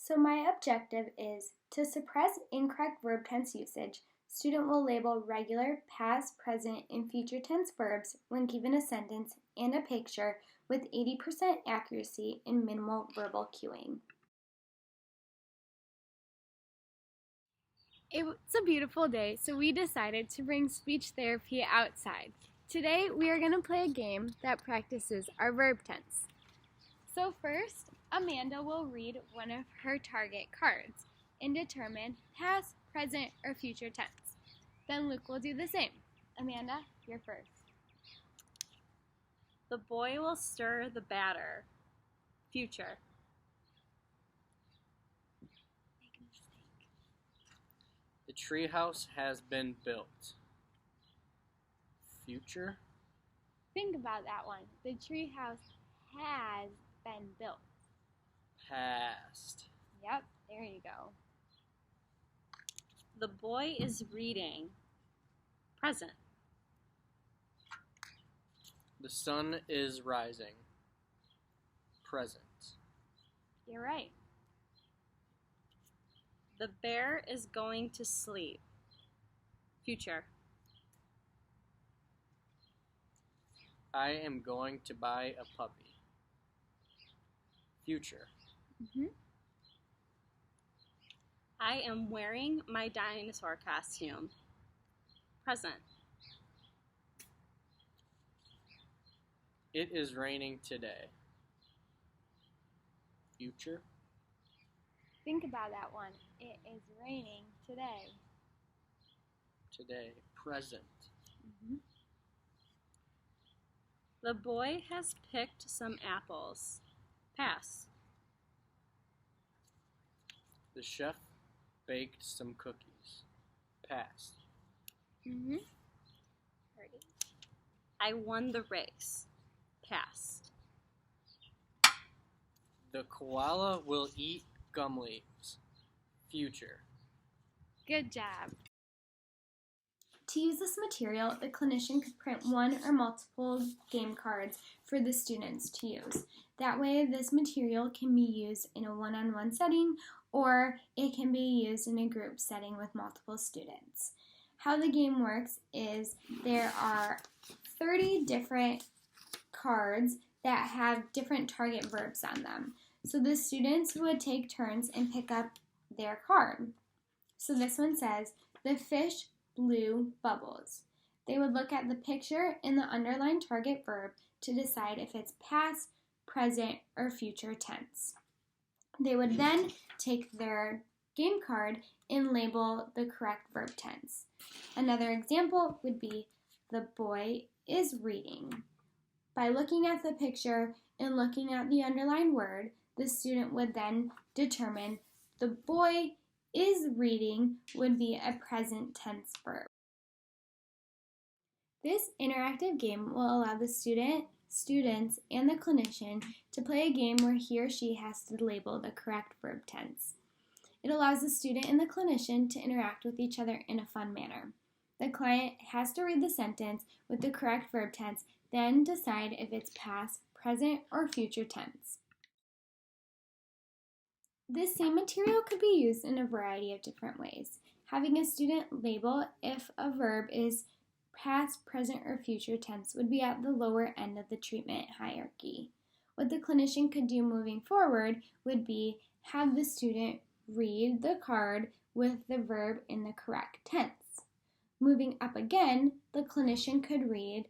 So my objective is to suppress incorrect verb tense usage. Student will label regular, past, present, and future tense verbs when given a sentence and a picture with 80% accuracy and minimal verbal cueing. It's a beautiful day, so we decided to bring speech therapy outside. Today, we are going to play a game that practices our verb tense. So first, Amanda will read one of her target cards and determine past, present, or future tense. Then Luke will do the same. Amanda, you're first. The boy will stir the batter. Future. Make a mistake. The treehouse has been built. Future. Think about that one. The treehouse has been built. Past. Yep, there you go. The boy is reading. Present. The sun is rising. Present. You're right. The bear is going to sleep. Future. I am going to buy a puppy. Future. I am wearing my dinosaur costume. Present. It is raining today. Future. Think about that one. It is raining today. Today. Present. The boy has picked some apples. Pass. The chef baked some cookies. Past. I won the race. Past. The koala will eat gum leaves. Future. Good job. To use this material, the clinician could print one or multiple game cards for the students to use. That way, this material can be used in a one-on-one setting, or it can be used in a group setting with multiple students. How the game works is there are 30 different cards that have different target verbs on them. So the students would take turns and pick up their card. So this one says, the fish blew bubbles. They would look at the picture and the underlined target verb to decide if it's past, present, or future tense. They would then take their game card and label the correct verb tense. Another example would be, the boy is reading. By looking at the picture and looking at the underlined word, the student would then determine the boy is reading would be a present tense verb. This interactive game will allow the students, and the clinician to play a game where he or she has to label the correct verb tense. It allows the student and the clinician to interact with each other in a fun manner. The client has to read the sentence with the correct verb tense, then decide if it's past, present, or future tense. This same material could be used in a variety of different ways. Having a student label if a verb is past, present, or future tense would be at the lower end of the treatment hierarchy. What the clinician could do moving forward would be have the student read the card with the verb in the correct tense. Moving up again, the clinician could read,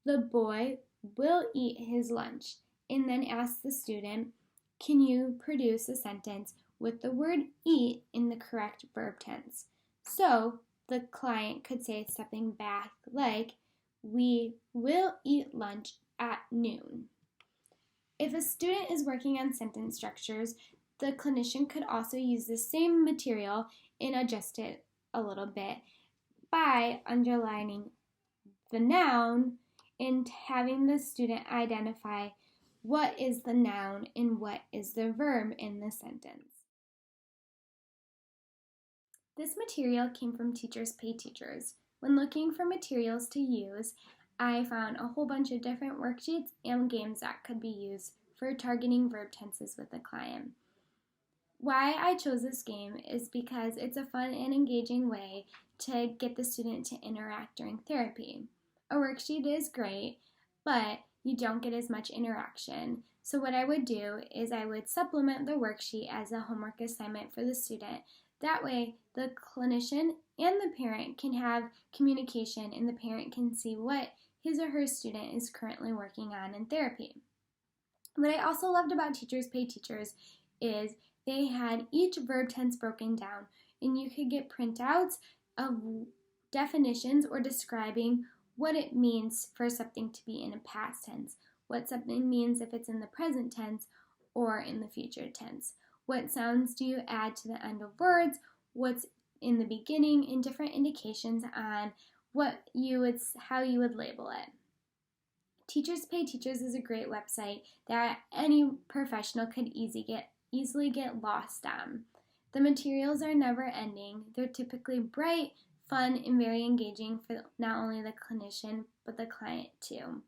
the boy will eat his lunch, and then ask the student, can you produce a sentence with the word eat in the correct verb tense? So the client could say something back like, we will eat lunch at noon. If a student is working on sentence structures, the clinician could also use the same material and adjust it a little bit by underlining the noun and having the student identify what is the noun and what is the verb in the sentence. This material came from Teachers Pay Teachers. When looking for materials to use, I found a whole bunch of different worksheets and games that could be used for targeting verb tenses with the client. Why I chose this game is because it's a fun and engaging way to get the student to interact during therapy. A worksheet is great, but you don't get as much interaction. So what I would do is I would supplement the worksheet as a homework assignment for the student. That way, the clinician and the parent can have communication and the parent can see what his or her student is currently working on in therapy. What I also loved about Teachers Pay Teachers is they had each verb tense broken down, and you could get printouts of definitions or describing what it means for something to be in a past tense, what something means if it's in the present tense or in the future tense. What sounds do you add to the end of words, what's in the beginning, and different indications on how you would label it. Teachers Pay Teachers is a great website that any professional could easily get lost on. The materials are never ending. They're typically bright, fun, and very engaging for not only the clinician, but the client too.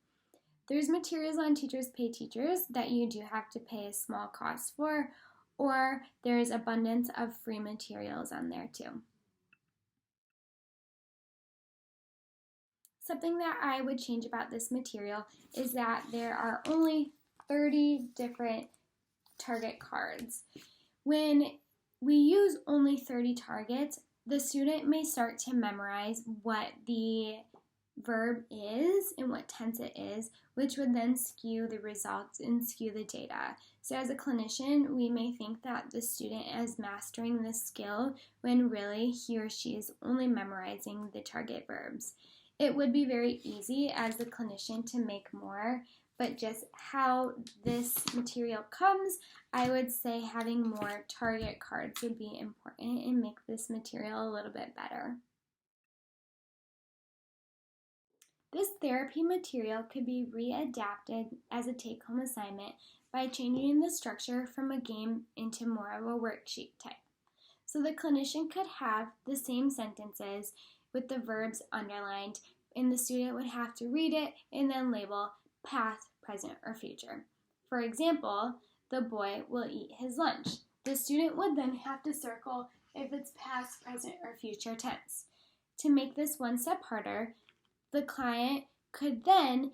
There's materials on Teachers Pay Teachers that you do have to pay a small cost for, or there's abundance of free materials on there too. Something that I would change about this material is that there are only 30 different target cards. When we use only 30 targets, the student may start to memorize what the verb is and what tense it is, which would then skew the results and skew the data. So as a clinician, we may think that the student is mastering this skill when really he or she is only memorizing the target verbs. It would be very easy as a clinician to make more, but just how this material comes, I would say having more target cards would be important and make this material a little bit better. This therapy material could be readapted as a take-home assignment by changing the structure from a game into more of a worksheet type. So the clinician could have the same sentences with the verbs underlined, and the student would have to read it and then label past, present, or future. For example, the boy will eat his lunch. The student would then have to circle if it's past, present, or future tense. To make this one step harder, the client could then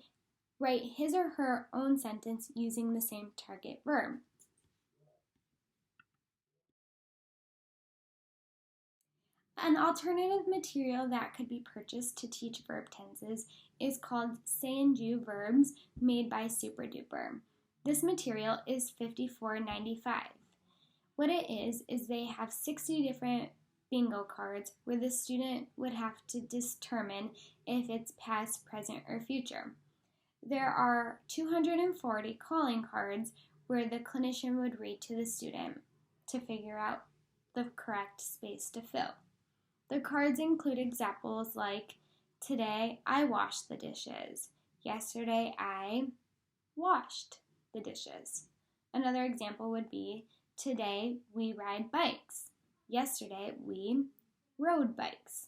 write his or her own sentence using the same target verb. An alternative material that could be purchased to teach verb tenses is called Say and Do Verbs made by Super Duper. This material is $54.95. What it is they have 60 different bingo cards where the student would have to determine if it's past, present, or future. There are 240 calling cards where the clinician would read to the student to figure out the correct space to fill. The cards include examples like, today I washed the dishes. Yesterday I washed the dishes. Another example would be, today we ride bikes. Yesterday we rode bikes.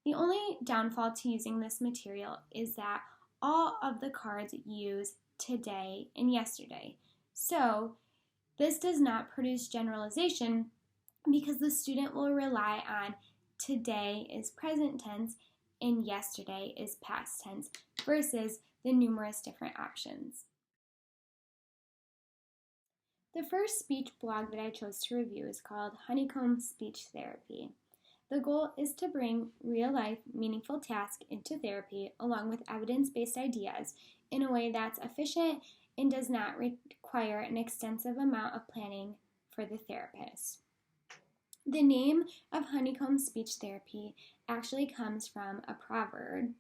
The only downfall to using this material is that all of the cards use today and yesterday. So this does not produce generalization because the student will rely on today is present tense and yesterday is past tense versus the numerous different options. The first speech blog that I chose to review is called Honeycomb Speech Therapy. The goal is to bring real-life, meaningful tasks into therapy along with evidence-based ideas in a way that's efficient and does not require an extensive amount of planning for the therapist. The name of honeycomb speech therapy actually comes from a proverb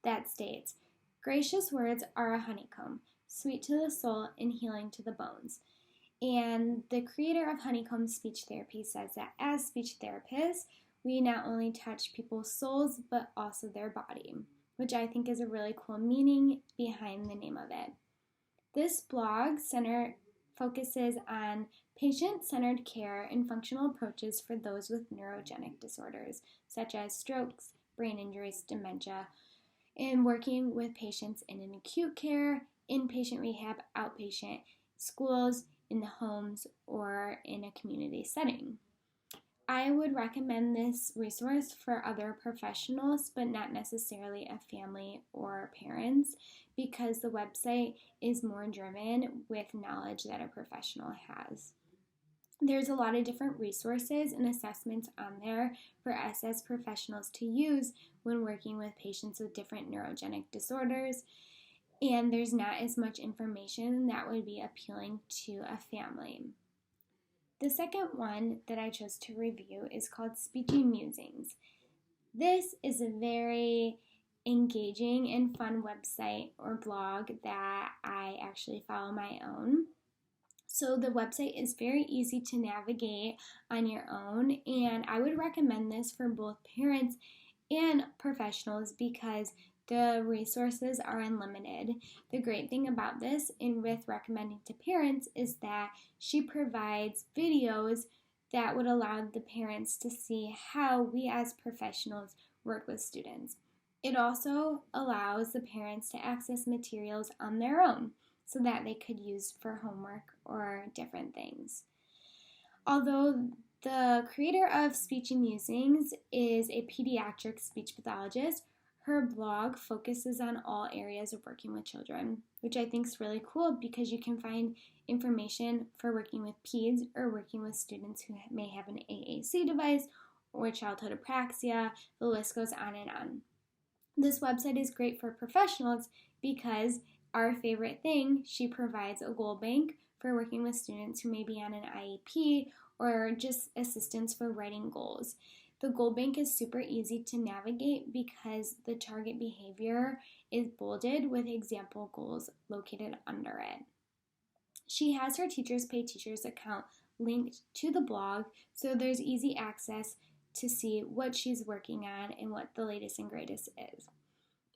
that states, "Gracious words are a honeycomb, sweet to the soul and healing to the bones." And the creator of honeycomb speech therapy says that as speech therapists, we not only touch people's souls, but also their body, which I think is a really cool meaning behind the name of it. This blog focuses on patient-centered care and functional approaches for those with neurogenic disorders, such as strokes, brain injuries, dementia, and working with patients in an acute care, inpatient rehab, outpatient, schools, in the homes or in a community setting. I would recommend this resource for other professionals, but not necessarily a family or parents, because the website is more driven with knowledge that a professional has. There's a lot of different resources and assessments on there for us as professionals to use when working with patients with different neurogenic disorders, and there's not as much information that would be appealing to a family. The second one that I chose to review is called Speechy Musings. This is a very engaging and fun website or blog that I actually follow my own. So the website is very easy to navigate on your own, and I would recommend this for both parents and professionals because the resources are unlimited. The great thing about this, and with recommending to parents, is that she provides videos that would allow the parents to see how we as professionals work with students. It also allows the parents to access materials on their own so that they could use for homework or different things. Although the creator of Speechy Musings is a pediatric speech pathologist, her blog focuses on all areas of working with children, which I think is really cool because you can find information for working with peds or working with students who may have an AAC device or childhood apraxia. The list goes on and on. This website is great for professionals because our favorite thing, she provides a goal bank for working with students who may be on an IEP or just assistance for writing goals. The goal bank is super easy to navigate because the target behavior is bolded with example goals located under it. She has her Teachers Pay Teachers account linked to the blog, so there's easy access to see what she's working on and what the latest and greatest is.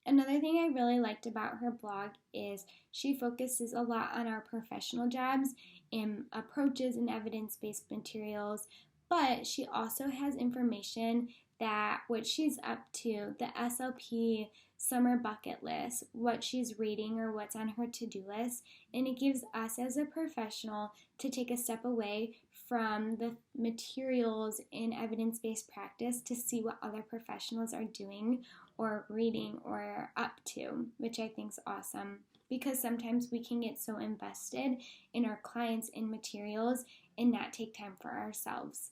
Another thing I really liked about her blog is she focuses a lot on our professional jobs and approaches and evidence-based materials, but she also has information that what she's up to, the SLP summer bucket list, what she's reading or what's on her to-do list, and it gives us as a professional to take a step away from the materials in evidence-based practice to see what other professionals are doing or reading or up to, which I think is awesome because sometimes we can get so invested in our clients and materials and not take time for ourselves.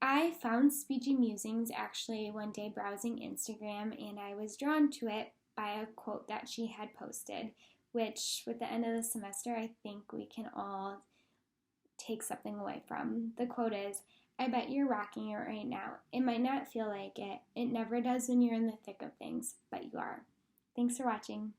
I found Speechy Musings actually one day browsing Instagram, and I was drawn to it by a quote that she had posted, which with the end of the semester I think we can all take something away from. The quote is, "I bet you're rocking it right now. It might not feel like it. It never does when you're in the thick of things, but you are." Thanks for watching.